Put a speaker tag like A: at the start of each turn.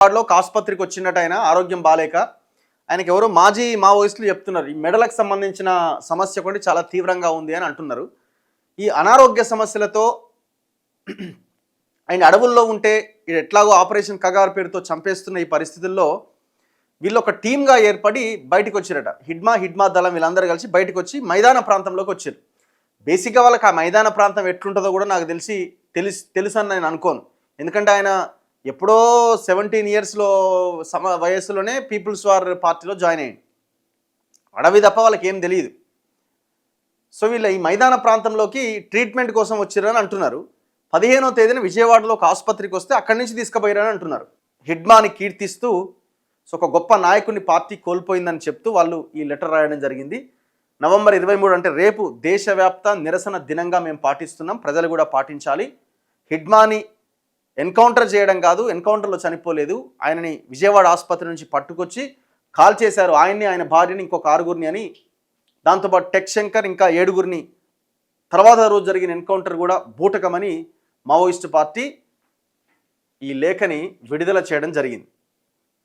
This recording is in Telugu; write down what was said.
A: వార్డులో ఒక ఆసుపత్రికి వచ్చినట్టు ఆయన ఆరోగ్యం బాలేక ఆయనకి ఎవరో మాజీ మావోయిస్టులు చెప్తున్నారు ఈ మెడలకు సంబంధించిన సమస్య కూడా చాలా తీవ్రంగా ఉంది అని అంటున్నారు. ఈ అనారోగ్య సమస్యలతో ఆయన అడవుల్లో ఉంటే ఎట్లాగో ఆపరేషన్ కగారు పేరుతో చంపేస్తున్న ఈ పరిస్థితుల్లో వీళ్ళు ఒక టీమ్గా ఏర్పడి బయటకు వచ్చారట. హిడ్మా దళం వీళ్ళందరూ కలిసి బయటకు వచ్చి మైదాన ప్రాంతంలోకి వచ్చారు. బేసిక్గా వాళ్ళకి ఆ మైదాన ప్రాంతం ఎట్లుంటుందో కూడా నాకు తెలుసు అని నేను అనుకోను. ఎందుకంటే ఆయన ఎప్పుడో 17 ఇయర్స్లో వయస్సులోనే పీపుల్స్ వార్ పార్టీలో జాయిన్ అయ్యింది. అడవి తప్ప వాళ్ళకి ఏం తెలియదు. సో వీళ్ళ ఈ మైదాన ప్రాంతంలోకి ట్రీట్మెంట్ కోసం వచ్చారని అంటున్నారు. 15వ తేదీన విజయవాడలో ఒక ఆసుపత్రికి వస్తే అక్కడి నుంచి తీసుకుపోయారని అంటున్నారు. హిడ్మాని కీర్తిస్తూ సో ఒక గొప్ప నాయకుడిని పార్టీ కోల్పోయిందని చెప్తూ వాళ్ళు ఈ లెటర్ రాయడం జరిగింది. నవంబర్ 23 అంటే రేపు దేశవ్యాప్త నిరసన దినంగా మేము పాటిస్తున్నాం, ప్రజలు కూడా పాటించాలి. హిడ్మాని ఎన్కౌంటర్ చేయడం కాదు, ఎన్కౌంటర్లో చనిపోలేదు, ఆయనని విజయవాడ ఆసుపత్రి నుంచి పట్టుకొచ్చి కాల్ చేశారు, ఆయన్ని ఆయన భార్యని ఇంకొక 6గురిని అని. దాంతోపాటు టెక్ శంకర్ ఇంకా 7గురిని తర్వాత రోజు జరిగిన ఎన్కౌంటర్ కూడా బూటకమని మావోయిస్టు పార్టీ ఈ లేఖని విడుదల చేయడం జరిగింది.